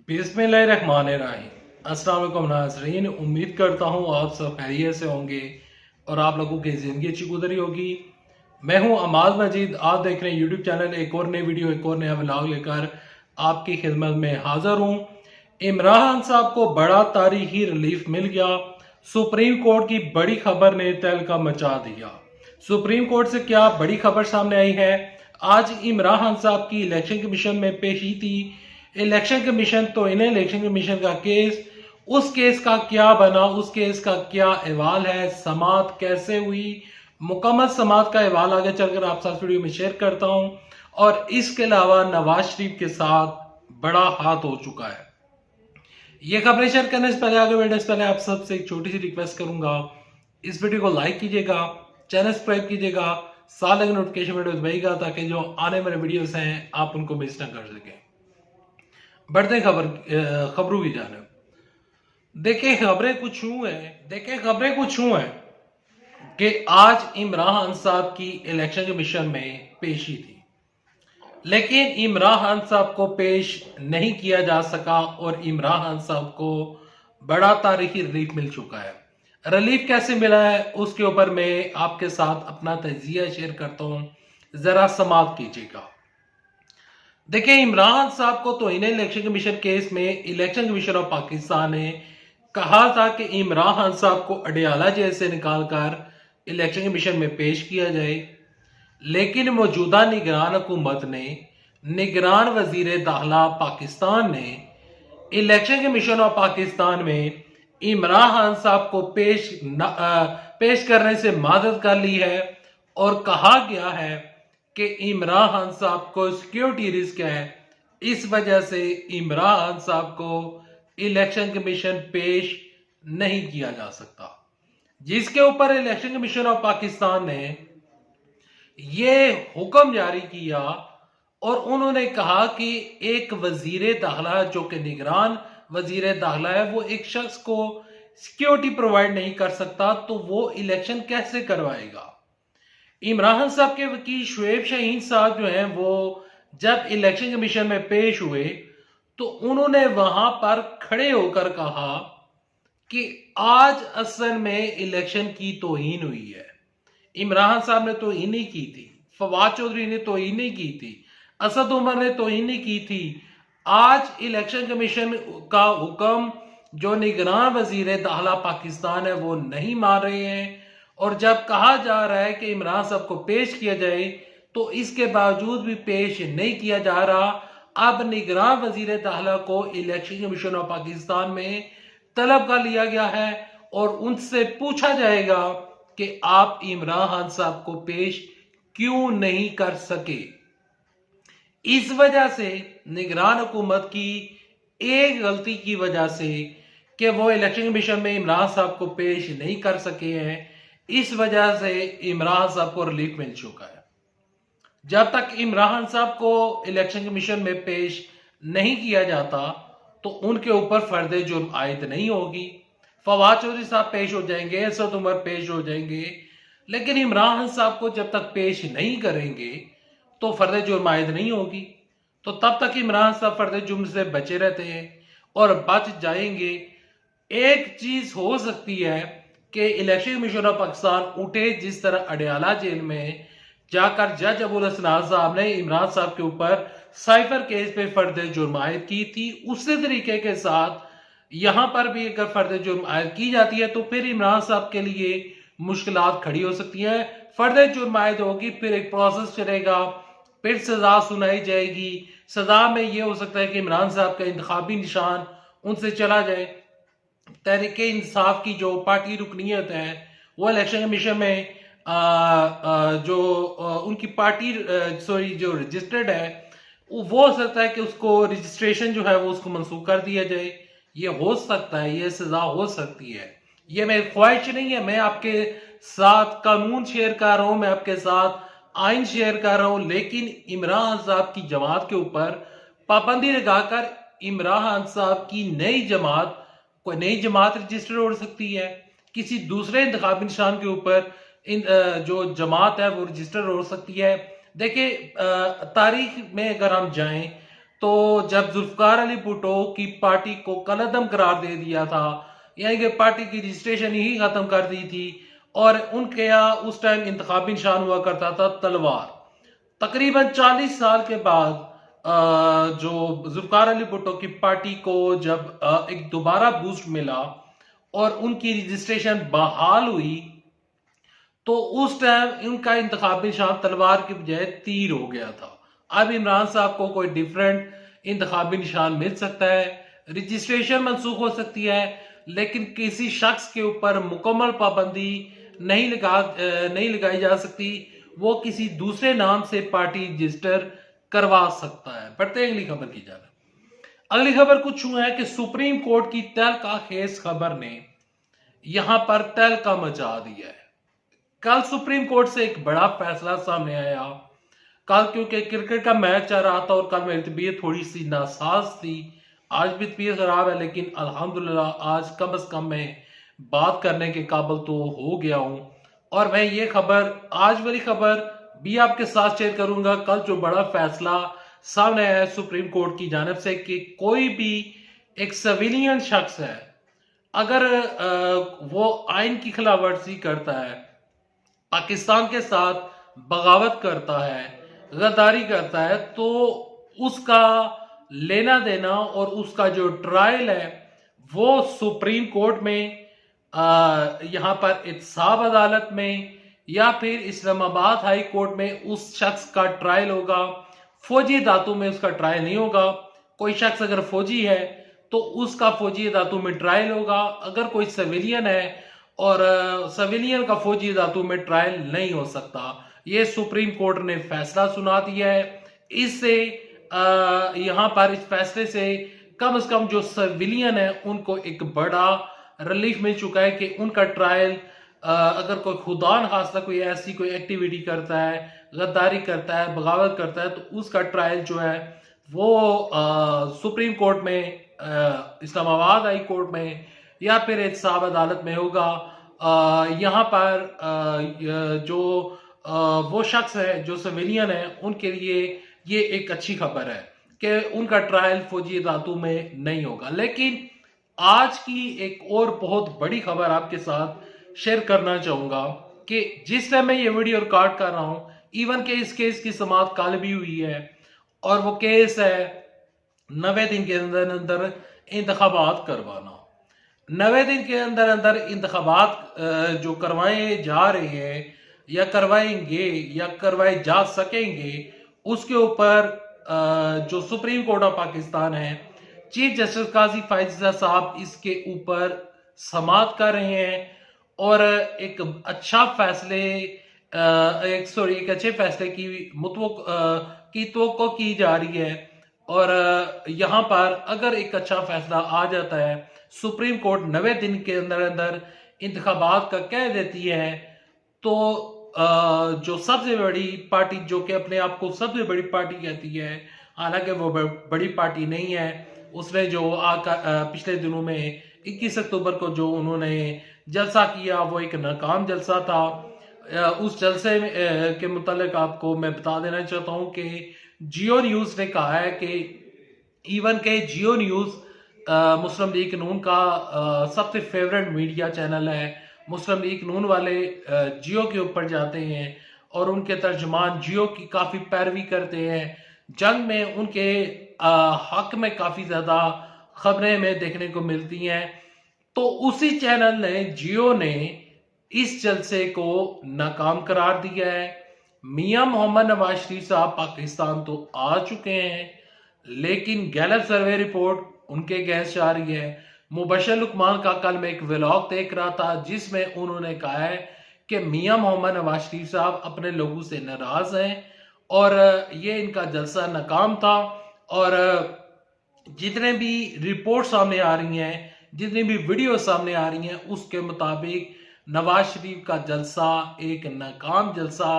बिस्मिल्लाहिर्रहमानिर्रहीम। अस्सलाम वालेकुम नाज़रीन, उम्मीद करता हूँ आप सब खैरियत से होंगे और आप लोगों की ज़िंदगी अच्छी गुजरी होगी। मैं हूँ अमाद मजीद, आप देख रहे हैं यूट्यूब चैनल। एक और नई वीडियो, एक और नया व्लॉग लेकर आपकी खिदमत में हाजिर हूँ। इमरान साहब को बड़ा तारीखी रिलीफ मिल गया। सुप्रीम कोर्ट की बड़ी खबर ने तहलका मचा दिया। सुप्रीम कोर्ट से क्या बड़ी खबर सामने आई है। आज इमरान साहब की इलेक्शन कमीशन में पेशी थी। इलेक्शन कमीशन तो इन्हें इलेक्शन कमीशन का केस, उस केस का क्या बना, उस केस का क्या अहवाल है, समाअत कैसे हुई, मुकम्मल समाअत का अहवाल आगे चलकर आप साथ वीडियो में शेयर करता हूं। और इसके अलावा नवाज शरीफ के साथ बड़ा हाथ हो चुका है। ये खबरें शेयर करने से पहले, आगे बढ़ने से पहले आप सबसे एक छोटी सी रिक्वेस्ट करूंगा, इस वीडियो को लाइक कीजिएगा, चैनल सब्सक्राइब कीजिएगा, साथ लगे नोटिफिकेशन वीडियो दबाइएगा ताकि जो आने वाले वीडियोस हैं आप उनको मिस ना कर सकें। बढ़ते खबरों की जानिब। देखें खबरें कुछ यूं हैं कि आज इमरान साहब की इलेक्शन कमीशन में पेशी थी, लेकिन इमरान साहब को पेश नहीं किया जा सका और इमरान साहब को बड़ा तारीखी रिलीफ मिल चुका है। रिलीफ कैसे मिला है उसके ऊपर मैं आपके साथ अपना तजिया शेयर करता हूं, जरा समाप्त कीजिएगा। देखिए, इमरान साहब को तो इन्हें इलेक्शन कमीशन केस में इलेक्शन कमीशन ऑफ पाकिस्तान ने कहा था कि इमरान साहब को अडियाला जेल से निकालकर इलेक्शन कमीशन में पेश किया जाए, लेकिन मौजूदा निगरान हुकूमत ने, निगरान वजीर दाखिला पाकिस्तान ने इलेक्शन कमीशन ऑफ पाकिस्तान में इमरान साहब को पेश करने से मदद कर ली है और कहा गया है कि इमरान साहब को सिक्योरिटी रिस्क है, इस वजह से इमरान साहब को इलेक्शन कमीशन पेश नहीं किया जा सकता। जिसके ऊपर इलेक्शन कमीशन ऑफ पाकिस्तान ने ये हुक्म जारी किया और उन्होंने कहा कि एक वजीर दाखिला जो कि निगरान वजीर दाखिला है, वो एक शख्स को सिक्योरिटी प्रोवाइड नहीं कर सकता, तो वो इलेक्शन कैसे करवाएगा। इमरान साहब के वकील शुएब शाहीन साहब जो हैं, वो जब इलेक्शन कमीशन में पेश हुए तो उन्होंने वहां पर खड़े होकर कहा कि आज असल में इलेक्शन की तौहीन हुई है। इमरान साहब ने तौहीन नहीं की थी, फवाद चौधरी ने तौहीन नहीं की थी, असद उमर ने तौहीन नहीं की थी। आज इलेक्शन कमीशन का हुक्म जो निगरान वजीर दाखिला पाकिस्तान है वो नहीं मान रहे हैं, और जब कहा जा रहा है कि इमरान साहब को पेश किया जाए तो इसके बावजूद भी पेश नहीं किया जा रहा। अब निगरान वजीर दाखिला को इलेक्शन कमीशन ऑफ पाकिस्तान में तलब कर लिया गया है और उनसे पूछा जाएगा कि आप इमरान साहब को पेश क्यों नहीं कर सके। इस वजह से निगरान हुकूमत की एक गलती की वजह से कि वो इलेक्शन कमीशन में इमरान साहब को पेश नहीं कर सके हैं, इस वजह से इमरान साहब को रिलीफ मिल चुका है। जब तक इमरान साहब को इलेक्शन कमीशन में पेश नहीं किया जाता तो उनके ऊपर फर्द जुर्म आयद नहीं होगी। फवाद चौधरी साहब पेश हो जाएंगे, असद उमर पेश हो जाएंगे, लेकिन इमरान साहब को जब तक पेश नहीं करेंगे तो फर्द जुर्म आयद नहीं होगी। तो तब तक इमरान साहब फर्द जुर्म से बचे रहते हैं और बच जाएंगे। एक चीज हो सकती है कि इलेक्शन कमीशन ऑफ पाकिस्तान उठे, जिस तरह अडियाला जेल में जाकर जज अबुल हसनान साहब ने इमरान साहब के ऊपर साइफर केस पे फर्द जुर्म आयद की थी, उसी तरीके के साथ यहां पर भी अगर फर्द जुर्म आयद की जाती है तो फिर इमरान साहब के लिए मुश्किलात खड़ी हो सकती हैं। फर्द जुर्म आयद होगी, फिर एक प्रोसेस चलेगा, फिर सजा सुनाई जाएगी। सजा में यह हो सकता है कि इमरान साहब का इंतखाबी निशान उनसे चला जाए। तहरीक इंसाफ की जो पार्टी रुकनीयत है वो इलेक्शन कमीशन में उनकी पार्टी जो रजिस्टर्ड है वो हो सकता है कि उसको रजिस्ट्रेशन जो है वो उसको मंसूख कर दिया जाए। ये हो सकता है, ये सजा हो सकती है। ये मेरी ख्वाहिश नहीं है, मैं आपके साथ कानून शेयर कर रहा हूं, मैं आपके साथ आइन शेयर कर रहा हूं, लेकिन इमरान साहब की जमात के ऊपर पाबंदी लगाकर इमरान साहब की कोई नई जमात रजिस्टर हो सकती है, किसी दूसरे इंतखाबी निशान के ऊपर जो जमात है वो रजिस्टर हो सकती है। देखिए, तारीख में अगर हम जाएं तो जब जुल्फकार अली भुट्टो की पार्टी को कलअदम करार दे दिया था, यानी कि पार्टी की रजिस्ट्रेशन ही खत्म कर दी थी, और उनके यहाँ उस टाइम इंतखाबी निशान हुआ करता था तलवार। तकरीबन 40 साल के बाद जो जुल्फकार अली भुट्टो की पार्टी को जब एक दोबारा बूस्ट मिला और उनकी रजिस्ट्रेशन बहाल हुई, तो उस टाइम इनका इंतखाबी निशान तलवार की बजाय तीर हो गया था। अब इमरान साहब को कोई डिफरेंट इंतखाबी निशान मिल सकता है, रजिस्ट्रेशन मनसूख हो सकती है, लेकिन किसी शख्स के ऊपर मुकम्मल पाबंदी नहीं लगाई जा सकती। वो किसी दूसरे नाम से पार्टी रजिस्टर करवा सकता है। बढ़ते हैं अगली खबर की जानिब। अगली खबर कुछ यूं है कि सुप्रीम कोर्ट की तहलका खेज खबर ने यहां पर तहलका मचा दिया है। कल सुप्रीम कोर्ट से एक बड़ा फैसला सामने आया। कल क्योंकि क्रिकेट का मैच चल रहा था और कल मेरी तबीयत थोड़ी सी नासाज थी, आज भी तबीयत खराब है, लेकिन अल्हम्दुलिल्लाह आज कम से कम मैं बात करने के काबिल तो हो गया हूं। और मैं ये खबर, आज वाली खबर भी आपके साथ शेयर करूंगा। कल जो बड़ा फैसला सामने आया है सुप्रीम कोर्ट की जानिब से कि कोई भी एक सिविलियन शख्स है, अगर वो आइन की खिलाफवर्जी करता है, पाकिस्तान के साथ बगावत करता है, गद्दारी करता है, तो उसका लेना देना और उसका जो ट्रायल है वो सुप्रीम कोर्ट में, यहाँ पर एहतसाब अदालत में या फिर इस्लामाबाद हाई कोर्ट में उस शख्स का ट्रायल होगा। फौजी धातु में उसका ट्रायल नहीं होगा। कोई शख्स अगर फौजी है तो उसका फौजी धातु में ट्रायल होगा। अगर कोई सिविलियन है और सिविलियन का फौजी धातु में ट्रायल नहीं हो सकता। ये सुप्रीम कोर्ट ने फैसला सुना दिया है। इससे यहाँ पर इस फैसले से कम जो सिविलियन है उनको एक बड़ा रिलीफ मिल चुका है कि उनका ट्रायल, अगर कोई खुदा न खास्ता कोई ऐसी कोई एक्टिविटी करता है, गद्दारी करता है, बगावत करता है, तो उसका ट्रायल जो है वो सुप्रीम कोर्ट में, इस्लामाबाद हाई कोर्ट में या फिर एहतसाब अदालत में होगा। यहाँ पर जो वो शख्स है जो सिविलियन है उनके लिए ये एक अच्छी खबर है कि उनका ट्रायल फौजी धातु में नहीं होगा। लेकिन आज की एक और बहुत बड़ी खबर आपके साथ शेयर करना चाहूंगा कि जिस टाइम मैं ये वीडियो रिकॉर्ड कर रहा हूं, इवन के इस केस की समाअत कल भी हुई है और वो केस है 90 दिन के अंदर अंदर इंतखाबात करवाना। 90 दिन के अंदर अंदर इंतखाबात जो करवाए जा रहे हैं या करवाएंगे या करवाए जा सकेंगे, उसके ऊपर जो सुप्रीम कोर्ट ऑफ पाकिस्तान है, चीफ जस्टिस काजी फायजा साहब इसके ऊपर समाअत कर रहे हैं और एक अच्छे फैसले की तवक्को की जा रही है। और यहाँ पर अगर एक अच्छा फैसला आ जाता है, सुप्रीम कोर्ट 90 दिन के अंदर अंदर इंतखाबात का कह देती है, तो जो सबसे बड़ी पार्टी, जो कि अपने आप को सबसे बड़ी पार्टी कहती है, हालांकि वो बड़ी पार्टी नहीं है, उसने जो पिछले दिनों में 21 अक्टूबर को जो उन्होंने जलसा किया वो एक नाकाम जलसा था। उस जलसे के मुतालिक आपको मैं बता देना चाहता हूं कि जियो न्यूज ने कहा है कि इवन के जियो न्यूज मुस्लिम लीग नून का सबसे फेवरेट मीडिया चैनल है। मुस्लिम लीग नून वाले जियो के ऊपर जाते हैं और उनके तर्जमान जियो की काफी पैरवी करते हैं। जंग में उनके हक में काफी ज्यादा खबरें में देखने को मिलती हैं। तो उसी चैनल ने, जियो ने, इस जलसे को नाकाम करार दिया है। मियां मोहम्मद नवाज शरीफ साहब पाकिस्तान तो आ चुके हैं, लेकिन गैलप सर्वे रिपोर्ट उनके अगेंस्ट जा रही है। मुबशर लुकमान का कल मैं एक व्लॉग देख रहा था जिसमें उन्होंने कहा है कि मियां मोहम्मद नवाज शरीफ साहब अपने लोगों से नाराज हैं और ये इनका जलसा नाकाम था। और जितने भी रिपोर्ट सामने आ रही हैं, जितनी भी वीडियो सामने आ रही हैं, उसके मुताबिक नवाज शरीफ का जलसा एक नाकाम जलसा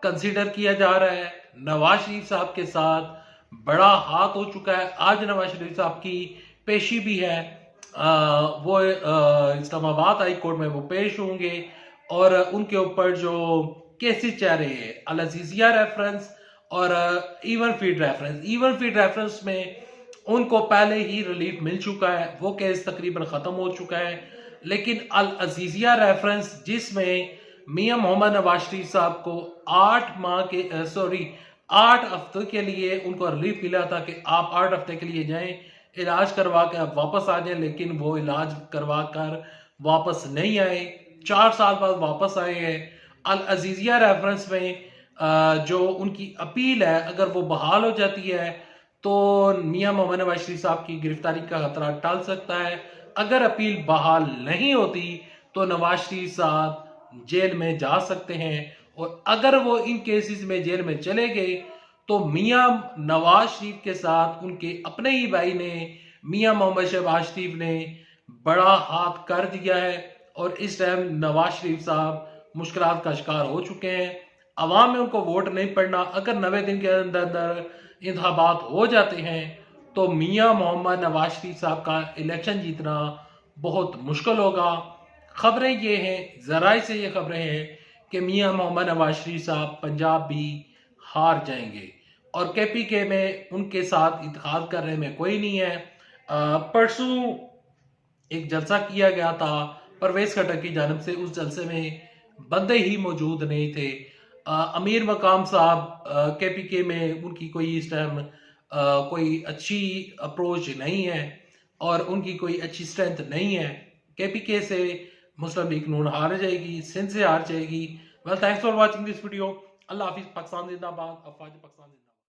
कंसीडर किया जा रहा है। नवाज शरीफ साहब के साथ बड़ा हाथ हो चुका है। आज नवाज शरीफ साहब की पेशी भी है, वो इस्लामाबाद हाई कोर्ट में वो पेश होंगे और उनके ऊपर जो केसेस चल रहे हैं, अल अजीजिया रेफरेंस और इवन फीड रेफरेंस में उनको पहले ही रिलीफ मिल चुका है, वो केस तकरीबन खत्म हो चुका है। लेकिन अल अजीजिया रेफरेंस जिसमें मियां मोहम्मद नवाज शरीफ साहब को 8 हफ्ते के लिए उनको रिलीफ मिला था कि आप 8 हफ्ते के लिए जाएं, इलाज करवा के आप वापस आ जाएं, लेकिन वो इलाज करवा कर वापस नहीं आए, 4 साल बाद वापस आए हैं। अल अजीजिया रेफरेंस में जो उनकी अपील है अगर वो बहाल हो जाती है तो मियां मोहम्मद नवाज शरीफ साहब की गिरफ्तारी का खतरा टल सकता है। अगर अपील बहाल नहीं होती तो नवाज शरीफ साहब जेल में जा सकते हैं, और अगर वो इन केसेस में जेल में चले गए तो मियां नवाज शरीफ के साथ उनके अपने ही भाई ने मियां मोहम्मद शहबाज शरीफ ने बड़ा हाथ कर दिया है, और इस टाइम नवाज शरीफ साहब मुश्किलात का शिकार हो चुके हैं। अवाम में उनको वोट नहीं पड़ना, अगर 90 दिन के अंदर अंदर इंतखाबात हो जाते हैं तो मियां मोहम्मद नवाज शरीफ साहब का इलेक्शन जीतना बहुत मुश्किल होगा। खबरें ये हैं, जराए से ये खबरें हैं कि मियां मोहम्मद नवाज शरीफ साहब पंजाब भी हार जाएंगे, और केपीके में उनके साथ इत्तेहाद करने में कोई नहीं है। परसों एक जलसा किया गया था परवेज खट्टर की जानब से, उस जलसे में बंदे ही मौजूद नहीं थे। अमीर मकाम साहब केपीके में उनकी कोई इस टाइम कोई अच्छी अप्रोच नहीं है और उनकी कोई अच्छी स्ट्रेंथ नहीं है। केपीके से मुस्लिम लीग नून हार जाएगी, सिंध से हार जाएगी। Well, thanks for watching this video. अल्लाह हाफिज। पाकिस्तान जिंदाबाद। अफवाज पाकिस्तान।